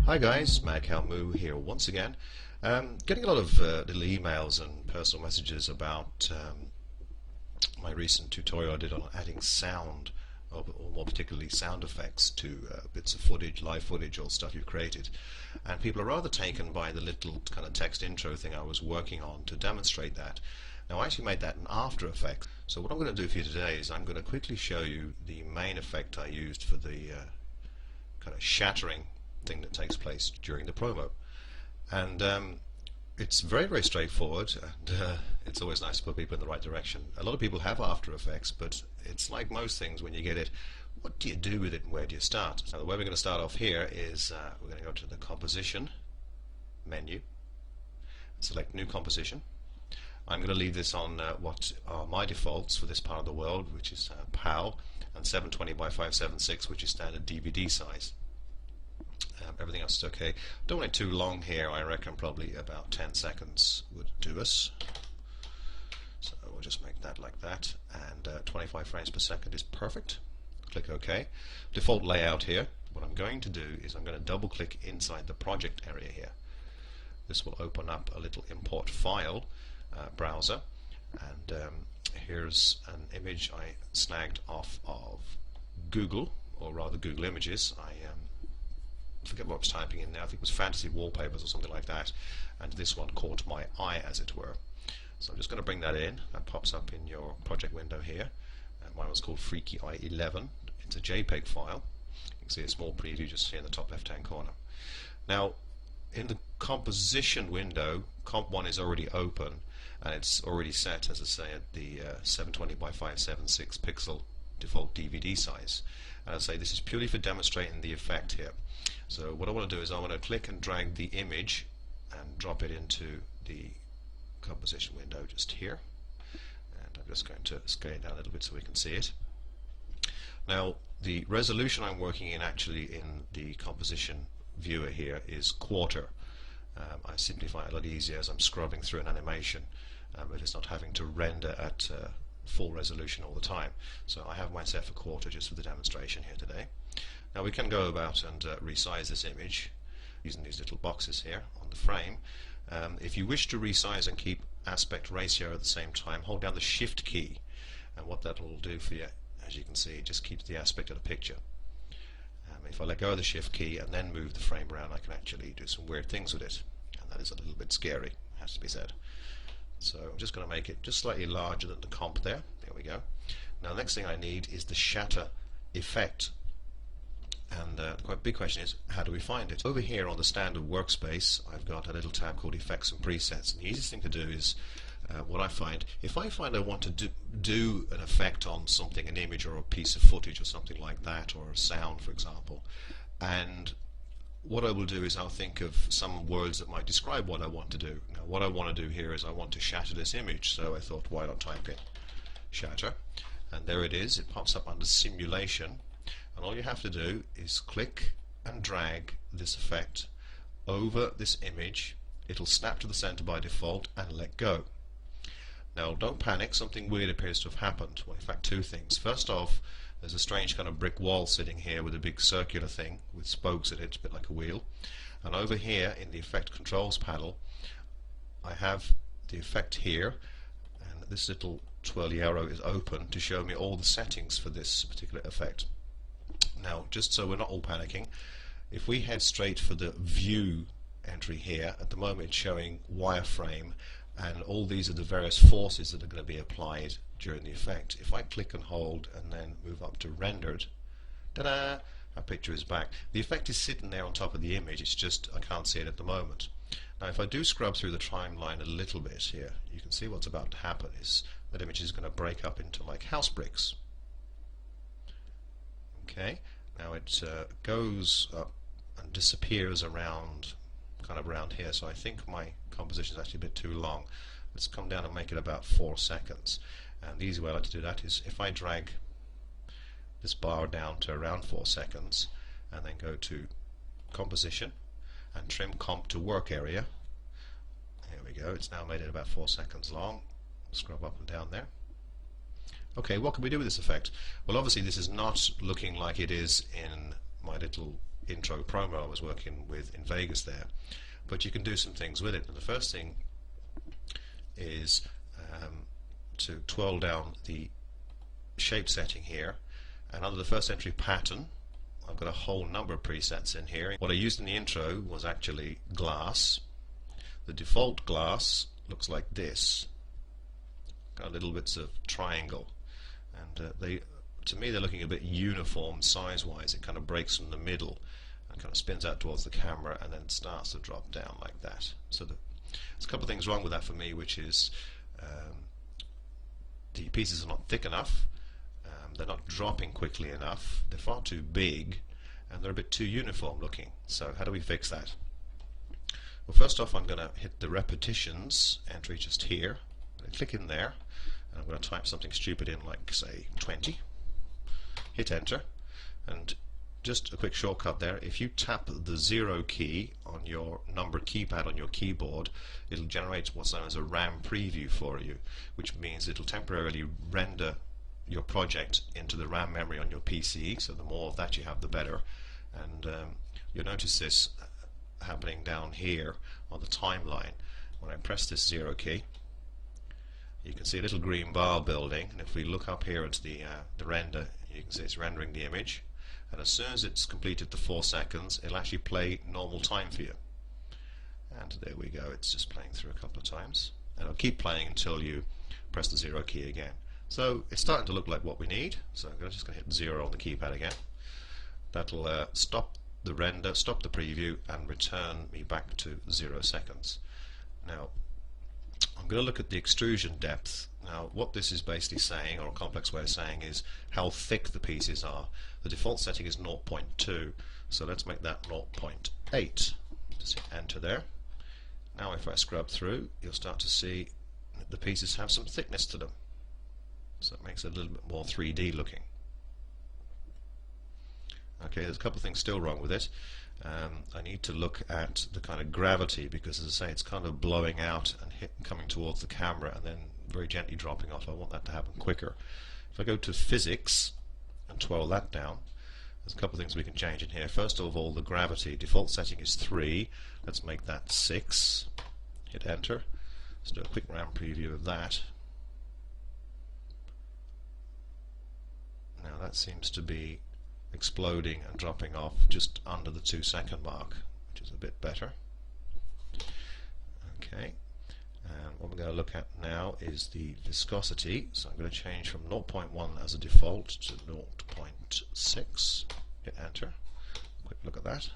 Hi guys, Mad Cow Moo here once again. Getting a lot of little emails and personal messages about my recent tutorial I did on adding sound, or more particularly sound effects to bits of footage, live footage or stuff you've created. And people are rather taken by the little kind of text intro thing I was working on to demonstrate that. Now I actually made that in After Effects. So what I'm going to do for you today is I'm going to quickly show you the main effect I used for the kind of shattering thing that takes place during the promo. And it's very, very straightforward, and it's always nice to put people in the right direction. A lot of people have After Effects, but it's like most things when you get it, what do you do with it and where do you start? So the way we're going to start off here is we're going to go to the Composition menu, select New Composition. I'm going to leave this on what are my defaults for this part of the world, which is PAL, and 720 by 576, which is standard DVD size. Everything else is okay. Don't want it too long here. I reckon probably about 10 seconds would do us. So we'll just make that like that, and 25 frames per second is perfect. Click OK. Default layout here. What I'm going to do is I'm going to double click inside the project area here. This will open up a little import file browser, and here's an image I snagged off of Google, or rather Google Images. I forget what I was typing in there. I think it was fantasy wallpapers or something like that, and this one caught my eye, as it were. So I'm just going to bring that in. That pops up in your project window here. Mine was called Freaky Eye 11. It's a JPEG file. You can see a small preview just here in the top left hand corner. Now in the composition window, comp 1 is already open, and it's already set, as I say, at the 720 by 576 pixel default DVD size. And I say this is purely for demonstrating the effect here. So what I want to do is I want to click and drag the image and drop it into the composition window just here. And I'm just going to scale it down a little bit so we can see it. Now the resolution I'm working in actually in the composition viewer here is quarter. I simplify it a lot easier as I'm scrubbing through an animation, but it's not having to render at full resolution all the time. So I have mine set for quarter just for the demonstration here today. Now we can go about and resize this image using these little boxes here on the frame. If you wish to resize and keep aspect ratio at the same time, hold down the Shift key, and what that will do for you, as you can see, it just keeps the aspect of the picture. If I let go of the Shift key and then move the frame around, I can actually do some weird things with it, and that is a little bit scary, has to be said. So I'm just going to make it just slightly larger than the comp there. There we go. Now the next thing I need is the shatter effect. And the quite big question is, how do we find it? Over here on the standard workspace, I've got a little tab called Effects and Presets. And the easiest thing to do is, what I find, if I find I want to do an effect on something, an image or a piece of footage or something like that, or a sound for example, and what I will do is I'll think of some words that might describe what I want to do. Now what I want to do here is I want to shatter this image, so I thought, why not type in shatter, and there it is. It pops up under simulation, and all you have to do is click and drag this effect over this image. It'll snap to the center by default and let go. Now don't panic, something weird appears to have happened. Well, in fact, two things. First off, there's a strange kind of brick wall sitting here with a big circular thing with spokes in it, a bit like a wheel. And over here in the Effect Controls panel, I have the effect here, and this little twirly arrow is open to show me all the settings for this particular effect. Now, just so we're not all panicking, if we head straight for the View entry here, at the moment it's showing wireframe, and all these are the various forces that are going to be applied during the effect. If I click and hold and then move up to rendered, ta-da, our picture is back. The effect is sitting there on top of the image, it's just I can't see it at the moment. Now if I do scrub through the timeline a little bit here, you can see what's about to happen is that image is going to break up into like house bricks. Okay, now it goes up and disappears around, kind of around here, so I think my composition is actually a bit too long. Let's come down and make it about 4 seconds. And the easy way I like to do that is if I drag this bar down to around 4 seconds and then go to Composition and trim Comp to Work Area. There we go, it's now made it about 4 seconds long. Scrub up and down there. Okay, what can we do with this effect? Well, obviously this is not looking like it is in my little intro promo I was working with in Vegas there. But you can do some things with it. And the first thing is to twirl down the shape setting here, and under the first entry pattern I've got a whole number of presets in here. What I used in the intro was actually glass. The default glass looks like this, got little bits of triangle, and to me they're looking a bit uniform size wise. It kind of breaks from the middle and kind of spins out towards the camera and then starts to drop down like that. So there's a couple of things wrong with that for me, which is the pieces are not thick enough, they're not dropping quickly enough, they're far too big, and they're a bit too uniform looking. So how do we fix that? Well, first off, I'm going to hit the repetitions entry just here. I'm going to click in there, and I'm going to type something stupid in, like say 20. Hit enter, and just a quick shortcut there. If you tap the 0 key on your numbered keypad on your keyboard, it'll generate what's known as a RAM preview for you, which means it'll temporarily render your project into the RAM memory on your PC. So the more of that you have, the better. And you'll notice this happening down here on the timeline. When I press this 0 key, you can see a little green bar building, and if we look up here at the render, you can see it's rendering the image, and as soon as it's completed the 4 seconds, it'll actually play normal time for you. And there we go, it's just playing through a couple of times, and it'll keep playing until you press the 0 key again. So it's starting to look like what we need, so I'm just going to hit 0 on the keypad again. That'll stop the render, stop the preview, and return me back to 0 seconds. Now I'm going to look at the extrusion depth. Now what this is basically saying, or a complex way of saying, is how thick the pieces are. The default setting is 0.2, so let's make that 0.8. Just hit enter there. Now if I scrub through, you'll start to see that the pieces have some thickness to them, so it makes it a little bit more 3D looking. Okay, there's a couple of things still wrong with it. I need to look at the kind of gravity, because as I say, it's kind of blowing out and coming towards the camera and then very gently dropping off. I want that to happen quicker. If I go to physics and twirl that down, there's a couple of things we can change in here. First of all, the gravity default setting is 3. Let's make that 6. Hit enter. Let's do a quick RAM preview of that. Now that seems to be exploding and dropping off just under the 2-second mark, which is a bit better. Okay, and what we're going to look at now is the viscosity. So I'm going to change from 0.1 as a default to 0.6. Hit enter. Quick look at that.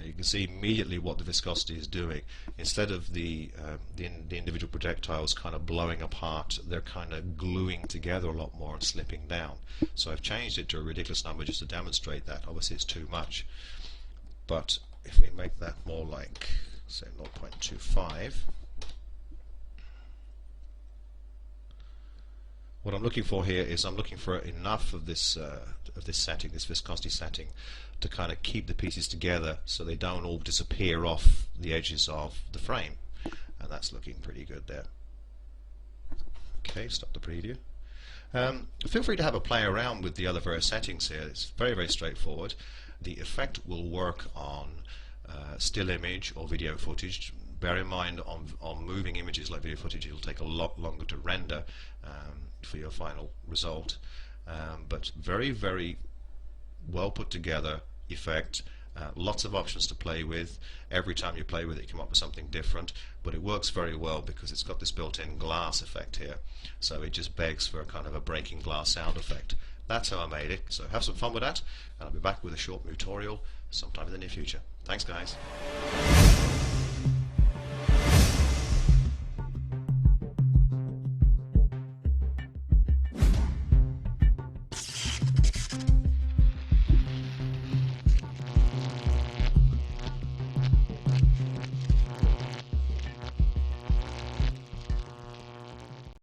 You can see immediately what the viscosity is doing. Instead of the individual projectiles kind of blowing apart, they're kind of gluing together a lot more and slipping down. So I've changed it to a ridiculous number just to demonstrate that. Obviously it's too much, but if we make that more like, say, 0.25, what I'm looking for here is I'm looking for enough of this setting, this viscosity setting, to kind of keep the pieces together so they don't all disappear off the edges of the frame, and that's looking pretty good there. Okay, stop the preview. Feel free to have a play around with the other various settings here. It's very, very straightforward. The effect will work on still image or video footage. Bear in mind, on moving images like video footage, it'll take a lot longer to render for your final result, but very, very well put together effect. Lots of options to play with. Every time you play with it, you come up with something different, but it works very well because it's got this built-in glass effect here, so it just begs for a kind of a breaking glass sound effect. That's how I made it, so have some fun with that, and I'll be back with a short tutorial sometime in the near future. Thanks guys.